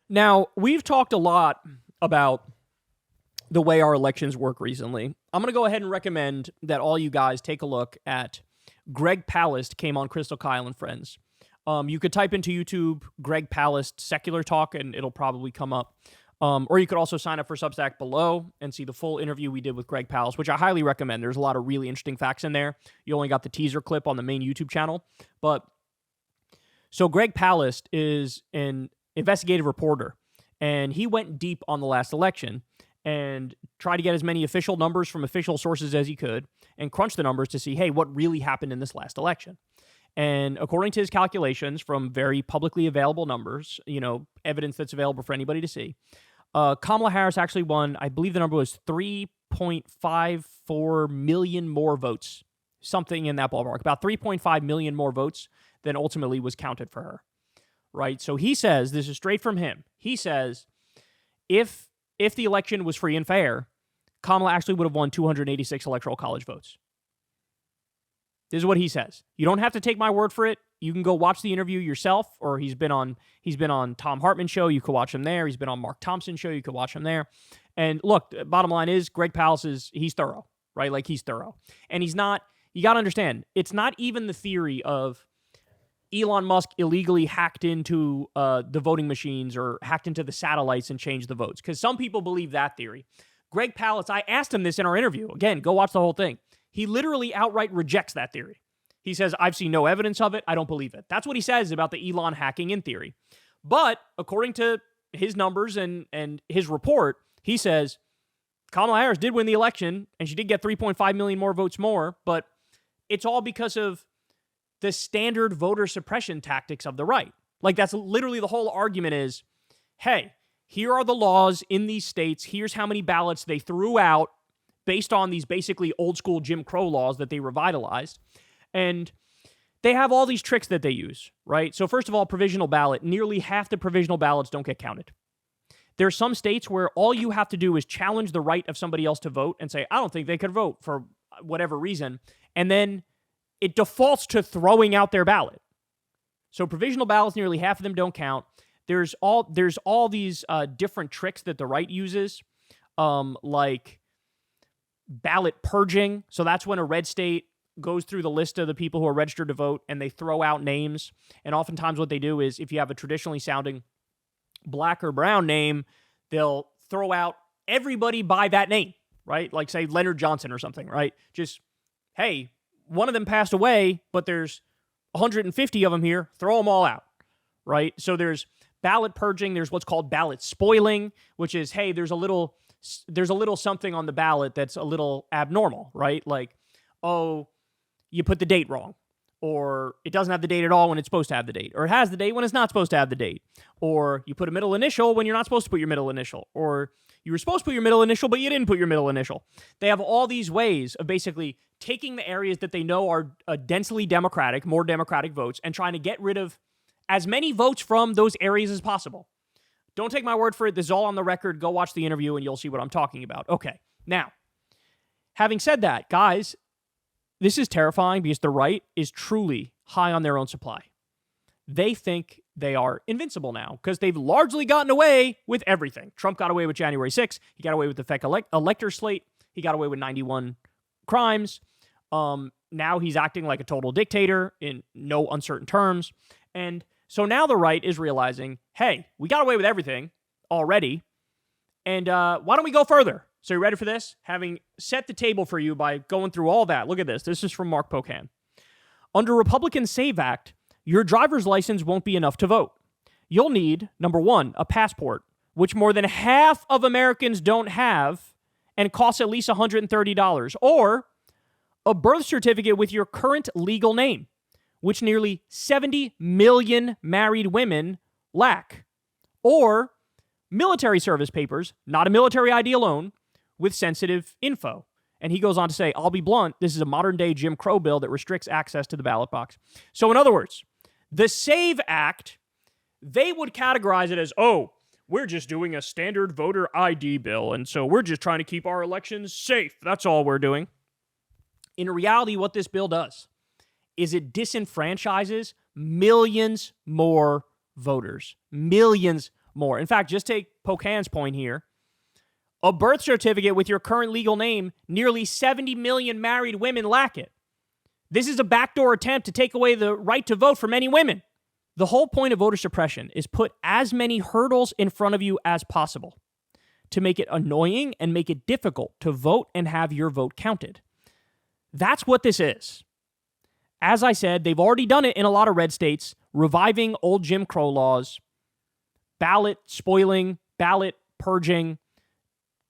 Now, we've talked a lot about the way our elections work recently. I'm going to go ahead and recommend that all you guys take a look at Greg Palast came on Crystal Kyle and Friends. You could type into YouTube Greg Palast secular talk and it'll probably come up. Or you could also sign up for Substack below and see the full interview we did with Greg Palast, which I highly recommend. There's a lot of really interesting facts in there. You only got the teaser clip on the main YouTube channel. But so Greg Palast is an investigative reporter, and he went deep on the last election and tried to get as many official numbers from official sources as he could and crunch the numbers to see, hey, what really happened in this last election. And according to his calculations from very publicly available numbers, evidence that's available for anybody to see, Kamala Harris actually won, I believe the number was 3.54 million more votes, something in that ballpark, about 3.5 million more votes than ultimately was counted for her, right? So he says, this is straight from him, he says, if the election was free and fair, Kamala actually would have won 286 electoral college votes. This is what he says. You don't have to take my word for it. You can go watch the interview yourself, or he's been on Tom Hartman's show. You could watch him there. He's been on Mark Thompson's show. You could watch him there. And look, bottom line is Greg Palast he's thorough, right? Like he's thorough. And he's not, you got to understand, it's not even the theory of Elon Musk illegally hacked into the voting machines or hacked into the satellites and changed the votes. Because some people believe that theory. Greg Palast, I asked him this in our interview. Again, go watch the whole thing. He literally outright rejects that theory. He says, I've seen no evidence of it. I don't believe it. That's what he says about the Elon hacking in theory. But according to his numbers and his report, he says Kamala Harris did win the election and she did get 3.5 million more votes more, but it's all because of the standard voter suppression tactics of the right. Like that's literally the whole argument is, hey, here are the laws in these states. Here's how many ballots they threw out based on these basically old school Jim Crow laws that they revitalized. And they have all these tricks that they use, right? So first of all, provisional ballot, nearly half the provisional ballots don't get counted. There are some states where all you have to do is challenge the right of somebody else to vote and say, I don't think they could vote for whatever reason. And then it defaults to throwing out their ballot. So provisional ballots, nearly half of them don't count. There's all these different tricks that the right uses, like ballot purging. So that's when a red state goes through the list of the people who are registered to vote and they throw out names. And oftentimes what they do is if you have a traditionally sounding black or brown name, they'll throw out everybody by that name, right? Like say Leonard Johnson or something, right? Just, hey, one of them passed away, but there's 150 of them here. Throw them all out, right? So there's ballot purging. There's what's called ballot spoiling, which is, hey, there's a little something on the ballot that's a little abnormal, right? Like, oh, you put the date wrong, or it doesn't have the date at all when it's supposed to have the date, or it has the date when it's not supposed to have the date, or you put a middle initial when you're not supposed to put your middle initial, or you were supposed to put your middle initial, but you didn't put your middle initial. They have all these ways of basically taking the areas that they know are densely Democratic, more Democratic votes, and trying to get rid of as many votes from those areas as possible. Don't take my word for it. This is all on the record. Go watch the interview and you'll see what I'm talking about. Okay. Now, having said that, guys, this is terrifying because the right is truly high on their own supply. They think they are invincible now because they've largely gotten away with everything. Trump got away with January 6th. He got away with the fake elector slate. He got away with 91 crimes. Now he's acting like a total dictator in no uncertain terms. And so now the right is realizing, hey, we got away with everything already, and why don't we go further? So you ready for this? Having set the table for you by going through all that, look at this. This is from Mark Pocan. Under Republican SAVE Act, your driver's license won't be enough to vote. You'll need, number one, a passport, which more than half of Americans don't have and costs at least $130, or a birth certificate with your current legal name, which nearly 70 million married women lack, or military service papers, not a military ID alone, with sensitive info. And he goes on to say, I'll be blunt, this is a modern-day Jim Crow bill that restricts access to the ballot box. So in other words, the SAVE Act, they would categorize it as, oh, we're just doing a standard voter ID bill, and so we're just trying to keep our elections safe. That's all we're doing. In reality, what this bill does is it disenfranchises millions more voters. Millions more. In fact, just take Pocan's point here. A birth certificate with your current legal name, nearly 70 million married women lack it. This is a backdoor attempt to take away the right to vote for many women. The whole point of voter suppression is put as many hurdles in front of you as possible to make it annoying and make it difficult to vote and have your vote counted. That's what this is. As I said, they've already done it in a lot of red states, reviving old Jim Crow laws, ballot spoiling, ballot purging,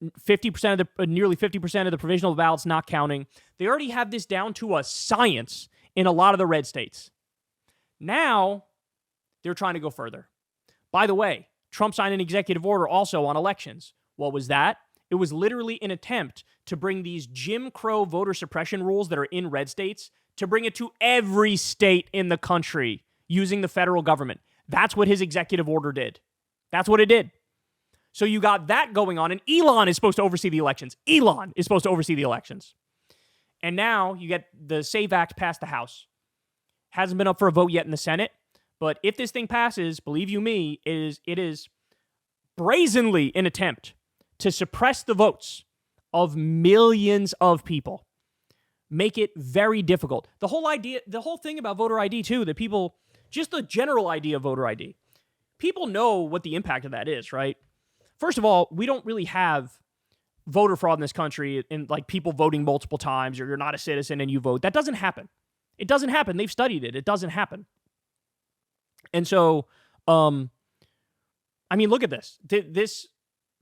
nearly 50% of the provisional ballots not counting. They already have this down to a science in a lot of the red states. Now, they're trying to go further. By the way, Trump signed an executive order also on elections. What was that? It was literally an attempt to bring these Jim Crow voter suppression rules that are in red states, to bring it to every state in the country using the federal government. That's what his executive order did. That's what it did. So you got that going on, and Elon is supposed to oversee the elections. Elon is supposed to oversee the elections. And now you get the SAVE Act passed the House. Hasn't been up for a vote yet in the Senate, but if this thing passes, believe you me, it is brazenly an attempt to suppress the votes of millions of people. Make it very difficult. The whole thing about voter ID too, that people, just the general idea of voter ID, people know what the impact of that is, right? First of all, we don't really have voter fraud in this country, and like people voting multiple times, or you're not a citizen and you vote. That doesn't happen. It doesn't happen. They've studied it. It doesn't happen. And so, I mean, look at this. This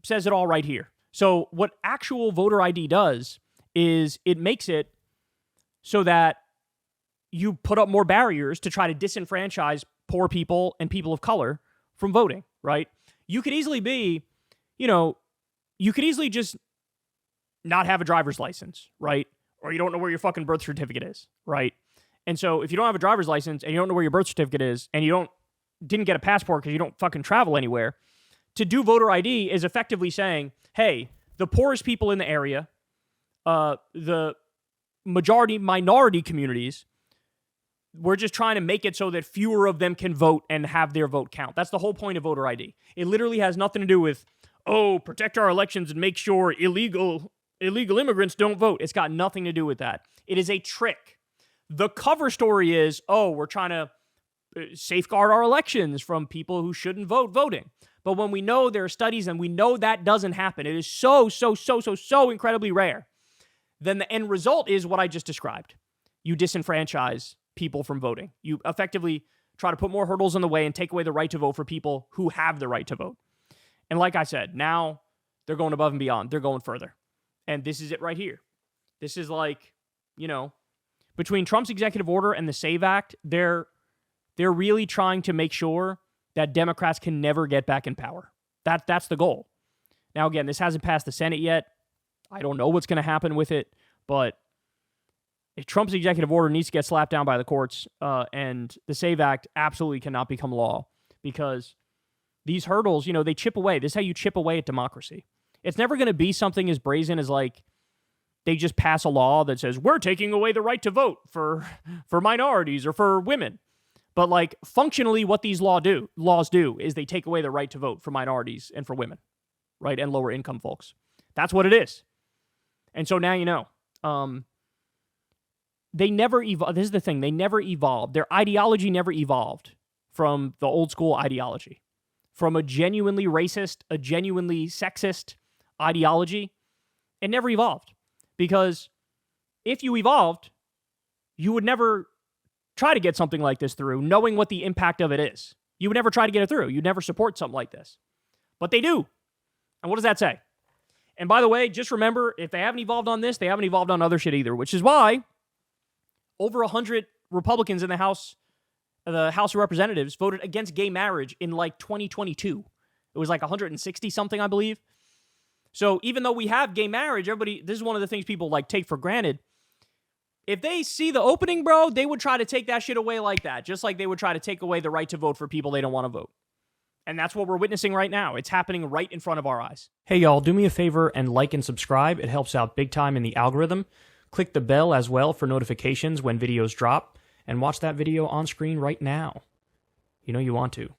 says it all right here. So what actual voter ID does is it makes it so that you put up more barriers to try to disenfranchise poor people and people of color from voting, right? You could easily be, you could easily just not have a driver's license, right? Or you don't know where your fucking birth certificate is, right? And so if you don't have a driver's license and you don't know where your birth certificate is and you didn't get a passport because you don't fucking travel anywhere, to do voter ID is effectively saying, hey, the poorest people in the area, the minority communities, we're just trying to make it so that fewer of them can vote and have their vote count. That's the whole point of voter ID. It literally has nothing to do with, protect our elections and make sure illegal immigrants don't vote. It's got nothing to do with that. It is a trick. The cover story is, we're trying to safeguard our elections from people who shouldn't voting. But when we know there are studies and we know that doesn't happen, it is so incredibly rare, then the end result is what I just described. You disenfranchise people from voting. You effectively try to put more hurdles in the way and take away the right to vote for people who have the right to vote. And like I said, now they're going above and beyond. They're going further. And this is it right here. This is like, between Trump's executive order and the SAVE Act, they're really trying to make sure that Democrats can never get back in power. That's the goal. Now, again, this hasn't passed the Senate yet. I don't know what's going to happen with it, but if Trump's executive order needs to get slapped down by the courts, and the SAVE Act absolutely cannot become law, because these hurdles, they chip away. This is how you chip away at democracy. It's never going to be something as brazen as like they just pass a law that says we're taking away the right to vote for minorities or for women. But like functionally what these laws do is they take away the right to vote for minorities and for women, right? And lower income folks. That's what it is. And so now you know. They never evolved. This is the thing. They never evolved. Their ideology never evolved from the old school ideology. From a genuinely racist, a genuinely sexist ideology, it never evolved. Because if you evolved, you would never try to get something like this through, knowing what the impact of it is. You would never try to get it through. You'd never support something like this. But they do. And what does that say? And by the way, just remember, if they haven't evolved on this, they haven't evolved on other shit either, which is why over 100 Republicans in the House of Representatives voted against gay marriage in like 2022. It was like 160 something, I believe. So even though we have gay marriage, this is one of the things people like take for granted. If they see the opening, bro, they would try to take that shit away like that, just like they would try to take away the right to vote for people they don't want to vote. And that's what we're witnessing right now. It's happening right in front of our eyes. Hey, y'all, do me a favor and like and subscribe. It helps out big time in the algorithm. Click the bell as well for notifications when videos drop, and watch that video on screen right now. You know you want to.